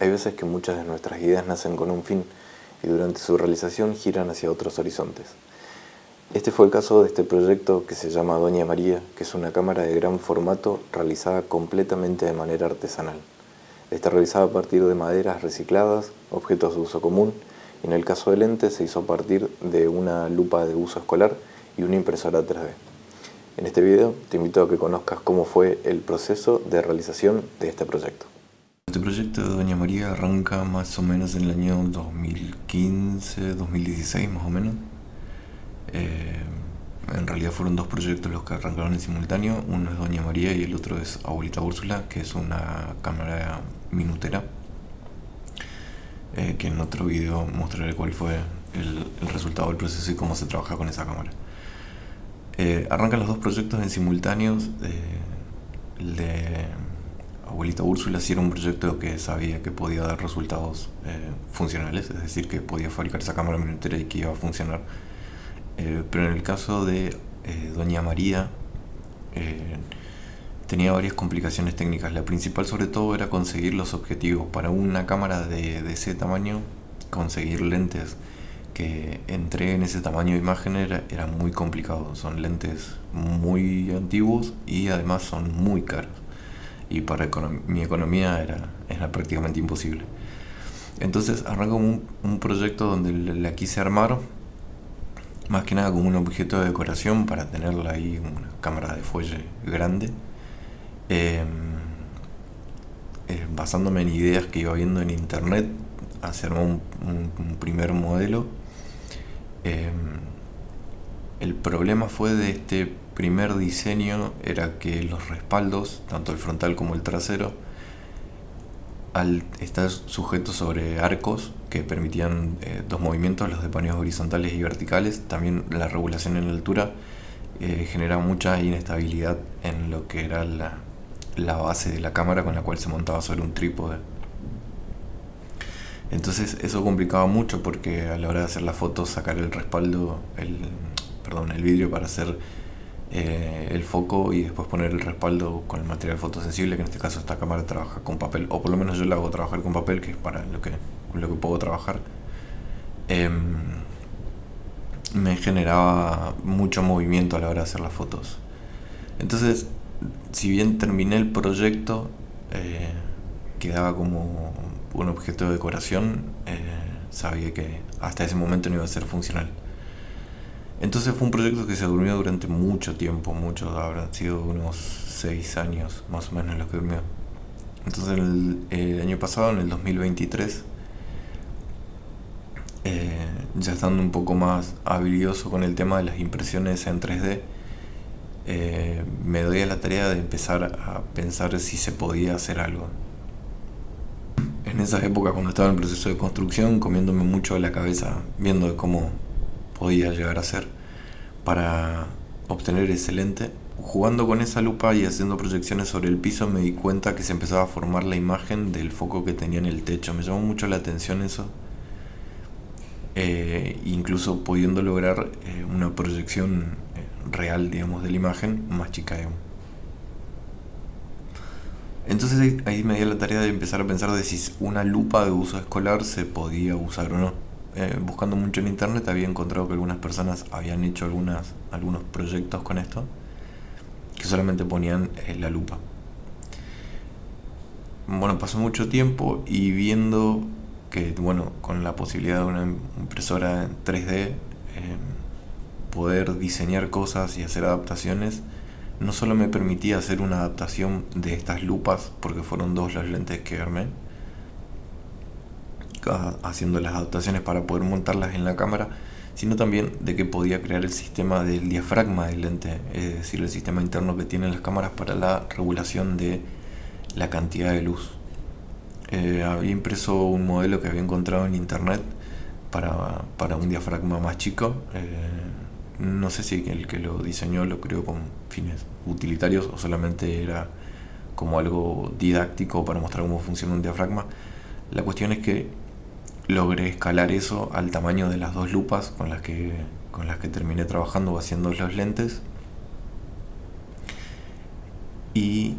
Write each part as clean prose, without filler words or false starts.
Hay veces que muchas de nuestras ideas nacen con un fin y durante su realización giran hacia otros horizontes. Este fue el caso de este proyecto que se llama Doña María, que es una cámara de gran formato realizada completamente de manera artesanal. Está realizada a partir de maderas recicladas, objetos de uso común, y en el caso del lente se hizo a partir de una lupa de uso escolar y una impresora 3D. En este video te invito a que conozcas cómo fue el proceso de realización de este proyecto. Este proyecto de Doña María arranca más o menos en el año 2015, 2016 más o menos. En realidad fueron dos proyectos los que arrancaron en simultáneo. Uno es Doña María y el otro es Abuelita Úrsula, que es una cámara minutera, que en otro video mostraré cuál fue el resultado del proceso y cómo se trabaja con esa cámara. Arrancan los dos proyectos en simultáneos. El de Abuelita Úrsula sí era un proyecto que sabía que podía dar resultados funcionales, es decir, que podía fabricar esa cámara minutera y que iba a funcionar. Pero en el caso de Doña María tenía varias complicaciones técnicas. La principal sobre todo era conseguir los objetivos. Para una cámara de ese tamaño, conseguir lentes que entreguen ese tamaño de imagen era muy complicado. Son lentes muy antiguos y además son muy caros. Y para mi economía era prácticamente imposible. Entonces arrancó un proyecto donde la quise armar más que nada como un objeto de decoración para tenerla ahí, una cámara de fuelle grande, basándome en ideas que iba viendo en internet, hacer un primer modelo. El problema fue de este primer diseño era que los respaldos, tanto el frontal como el trasero, al estar sujetos sobre arcos que permitían dos movimientos, los de paneos horizontales y verticales, también la regulación en la altura generaba mucha inestabilidad en lo que era la base de la cámara, con la cual se montaba sobre un trípode. Entonces eso complicaba mucho porque a la hora de hacer la foto, sacar el respaldo, el vidrio para hacer el foco y después poner el respaldo con el material fotosensible, que en este caso esta cámara trabaja con papel, o por lo menos yo la hago trabajar con papel, que es para lo que puedo trabajar. Me generaba mucho movimiento a la hora de hacer las fotos. Entonces, si bien terminé el proyecto, quedaba como un objeto de decoración, sabía que hasta ese momento no iba a ser funcional. Entonces fue un proyecto que se durmió durante mucho tiempo, habrán sido unos 6 años más o menos los que durmió. Entonces el año pasado, en el 2023, ya estando un poco más habilidoso con el tema de las impresiones en 3D, me doy a la tarea de empezar a pensar si se podía hacer algo. En esa época, cuando estaba en el proceso de construcción, comiéndome mucho la cabeza, viendo cómo podía llegar a ser para obtener ese lente. Jugando con esa lupa y haciendo proyecciones sobre el piso, me di cuenta que se empezaba a formar la imagen del foco que tenía en el techo. Me llamó mucho la atención eso, incluso pudiendo lograr una proyección real, digamos, de la imagen más chica, digamos. Entonces ahí me di la tarea de empezar a pensar de si una lupa de uso escolar se podía usar o no. Buscando mucho en internet había encontrado que algunas personas habían hecho algunos proyectos con esto, que solamente ponían la lupa. Bueno, pasó mucho tiempo y viendo que, bueno, con la posibilidad de una impresora en 3D, poder diseñar cosas y hacer adaptaciones, no solo me permitía hacer una adaptación de estas lupas, porque fueron dos las lentes que armé, haciendo las adaptaciones para poder montarlas en la cámara, sino también de que podía crear el sistema del diafragma del lente, es decir, el sistema interno que tienen las cámaras para la regulación de la cantidad de luz. Había impreso un modelo que había encontrado en internet para un diafragma más chico. No sé si el que lo diseñó lo creó con fines utilitarios o solamente era como algo didáctico para mostrar cómo funciona un diafragma. La cuestión es que logré escalar eso al tamaño de las dos lupas con las que terminé trabajando o haciendo los lentes, y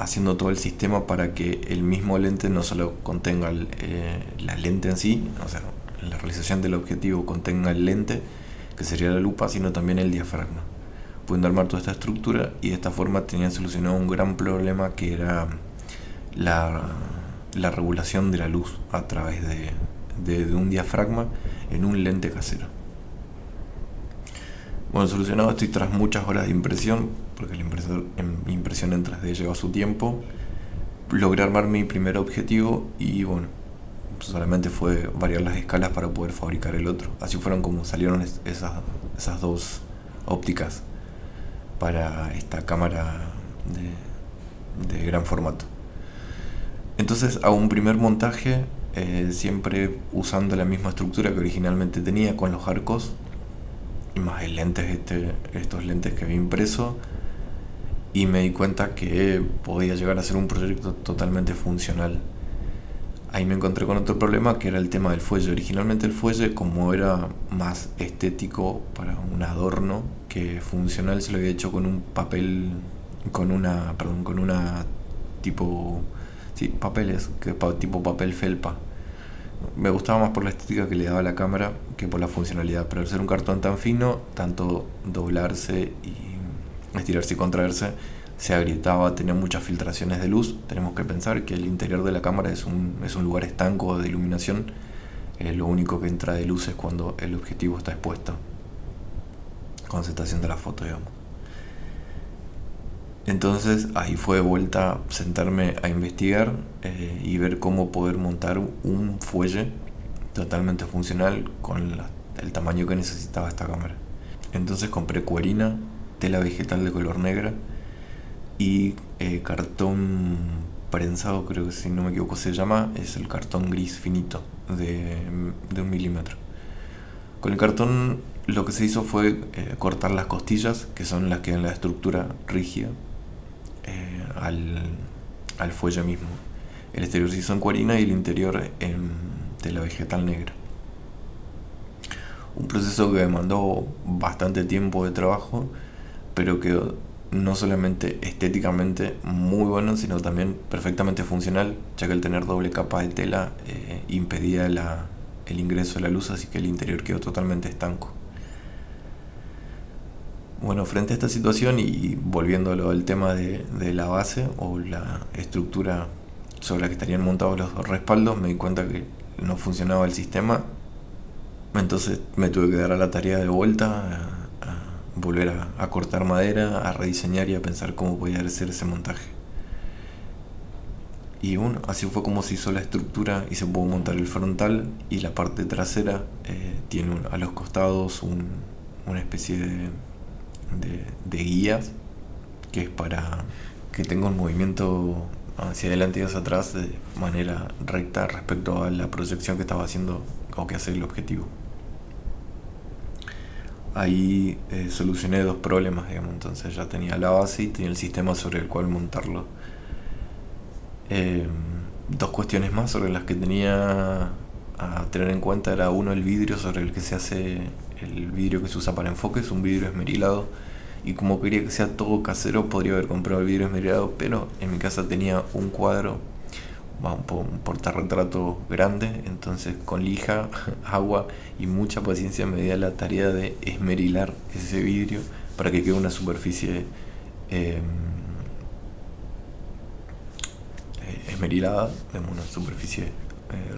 haciendo todo el sistema para que el mismo lente no solo contenga la lente en sí, o sea, la realización del objetivo contenga el lente, que sería la lupa, sino también el diafragma, pudiendo armar toda esta estructura. Y de esta forma tenían solucionado un gran problema, que era la regulación de la luz a través de un diafragma en un lente casero. Bueno, solucionado esto y tras muchas horas de impresión, porque la impresión en 3D lleva su tiempo, logré armar mi primer objetivo y bueno, solamente fue variar las escalas para poder fabricar el otro. Así fueron como salieron esas dos ópticas para esta cámara de gran formato. Entonces hago un primer montaje, siempre usando la misma estructura que originalmente tenía, con los arcos y más el lentes, estos lentes que había impreso, y me di cuenta que podía llegar a ser un proyecto totalmente funcional. Ahí me encontré con otro problema, que era el tema del fuelle. Originalmente el fuelle, como era más estético para un adorno que funcional, se lo había hecho con un papel, con una tipo, sí, papeles, tipo papel felpa. Me gustaba más por la estética que le daba la cámara que por la funcionalidad, pero al ser un cartón tan fino, tanto doblarse y estirarse y contraerse, se agrietaba, tenía muchas filtraciones de luz. Tenemos que pensar que el interior de la cámara es un lugar estanco de iluminación. Lo único que entra de luz es cuando el objetivo está expuesto, cuando se está haciendo la foto, digamos. Entonces ahí fue de vuelta sentarme a investigar y ver cómo poder montar un fuelle totalmente funcional con el tamaño que necesitaba esta cámara. Entonces compré cuerina, tela vegetal de color negra y cartón prensado, creo que si no me equivoco se llama, es el cartón gris finito de 1 milímetro. Con el cartón lo que se hizo fue cortar las costillas, que son las que dan la estructura rígida al fuelle mismo. El exterior se hizo en cuerina y el interior en tela vegetal negra. Un proceso que demandó bastante tiempo de trabajo, pero quedó no solamente estéticamente muy bueno, sino también perfectamente funcional, ya que al tener doble capa de tela impedía el ingreso de la luz, así que el interior quedó totalmente estanco. Bueno, frente a esta situación y volviéndolo al tema de la base o la estructura sobre la que estarían montados los respaldos, me di cuenta que no funcionaba el sistema. Entonces me tuve que dar a la tarea de vuelta a volver a cortar madera, a rediseñar y a pensar cómo podía hacer ese montaje. Y bueno, así fue como se hizo la estructura y se pudo montar el frontal, y la parte trasera tiene a los costados una especie de guías, que es para que tenga un movimiento hacia adelante y hacia atrás de manera recta respecto a la proyección que estaba haciendo o que hace el objetivo. Ahí solucioné dos problemas, digamos. Entonces ya tenía la base y tenía el sistema sobre el cual montarlo. Dos cuestiones más sobre las que tenía a tener en cuenta era: uno, el vidrio sobre el que se hace, el vidrio que se usa para enfoque es un vidrio esmerilado, y como quería que sea todo casero podría haber comprado el vidrio esmerilado, pero en mi casa tenía un cuadro, un portarretrato grande, entonces con lija, agua y mucha paciencia me di a la tarea de esmerilar ese vidrio para que quede una superficie esmerilada, una superficie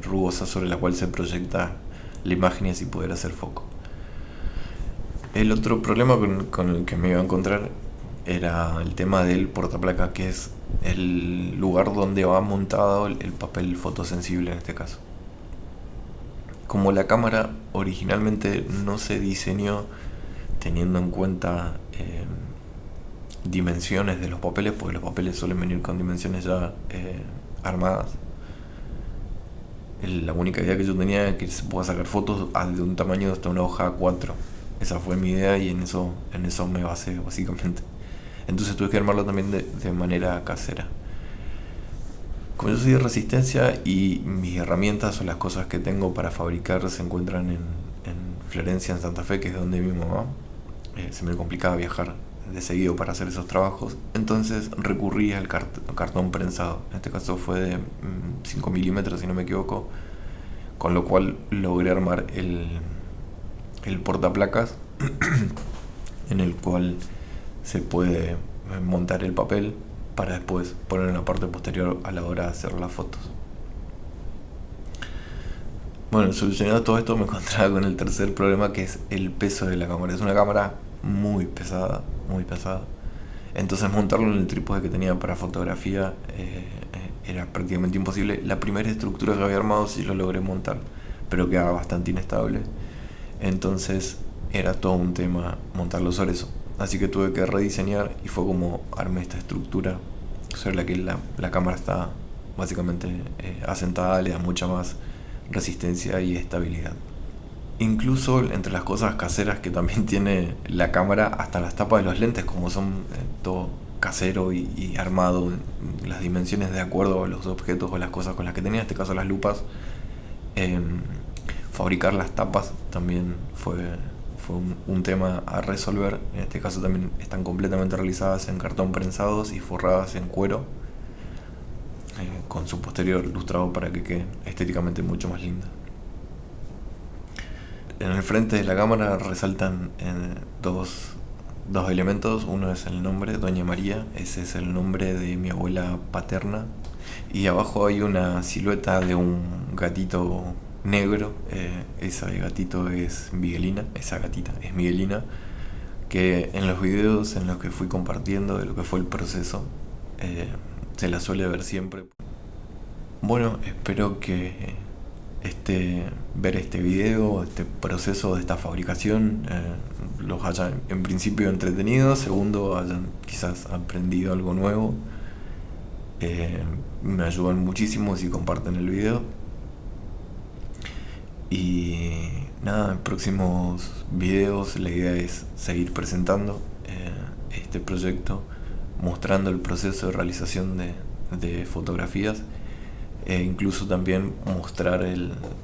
rugosa sobre la cual se proyecta la imagen y así poder hacer foco. El otro problema con el que me iba a encontrar era el tema del portaplaca, que es el lugar donde va montado el papel fotosensible en este caso. Como la cámara originalmente no se diseñó teniendo en cuenta dimensiones de los papeles, porque los papeles suelen venir con dimensiones ya armadas, la única idea que yo tenía era que se pueda sacar fotos de un tamaño de hasta una hoja A4. Esa fue mi idea y en eso me basé básicamente. Entonces tuve que armarlo también de manera casera. Como yo soy de Resistencia y mis herramientas o las cosas que tengo para fabricar se encuentran en Florencia, en Santa Fe, que es donde mi mamá, se me complicaba viajar de seguido para hacer esos trabajos, entonces recurrí al cartón prensado. En este caso fue de 5 milímetros, si no me equivoco, con lo cual logré armar el portaplacas en el cual se puede montar el papel para después poner en la parte posterior a la hora de hacer las fotos. Bueno, solucionado todo esto me encontraba con el tercer problema, que es el peso de la cámara. Es una cámara muy pesada, muy pesada. Entonces montarlo en el trípode que tenía para fotografía era prácticamente imposible. La primera estructura que había armado sí lo logré montar, pero quedaba bastante inestable. Entonces era todo un tema montarlo sobre eso. Así que tuve que rediseñar y fue como armé esta estructura sobre la que la cámara está básicamente asentada, le da mucha más resistencia y estabilidad. Incluso entre las cosas caseras que también tiene la cámara, hasta las tapas de los lentes, como son todo casero y armado, las dimensiones de acuerdo a los objetos o las cosas con las que tenía, en este caso las lupas, fabricar las tapas también fue un tema a resolver. En este caso también están completamente realizadas en cartón prensados y forradas en cuero, con su posterior lustrado para que quede estéticamente mucho más linda. En el frente de la cámara resaltan dos elementos. Uno es el nombre, Doña María, ese es el nombre de mi abuela paterna. Y abajo hay una silueta de un gatito negro. Ese gatito es Miguelina, esa gatita es Miguelina, que en los videos en los que fui compartiendo de lo que fue el proceso, se la suele ver siempre. Bueno, espero que ver este video, este proceso de esta fabricación, los haya en principio entretenido, segundo hayan quizás aprendido algo nuevo. Me ayudan muchísimo si comparten el video. Y nada, en próximos videos la idea es seguir presentando este proyecto, mostrando el proceso de realización de fotografías, e incluso también mostrar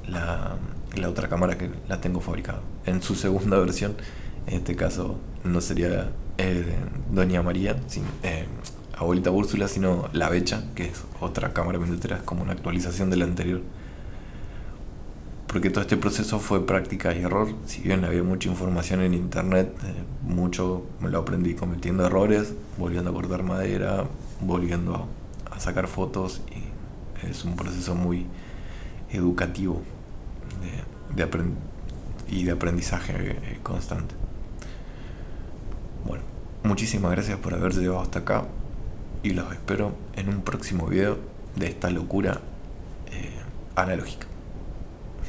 la otra cámara que la tengo fabricada en su segunda versión. En este caso no sería Doña María, Abuelita Úrsula, sino La Becha, que es otra cámara minutera, es como una actualización de la anterior. Porque todo este proceso fue práctica y error. Si bien había mucha información en internet, mucho me lo aprendí cometiendo errores, volviendo a cortar madera, volviendo a sacar fotos, y es un proceso muy educativo y de aprendizaje constante. Bueno, muchísimas gracias por haber llegado hasta acá y los espero en un próximo video de esta locura analógica.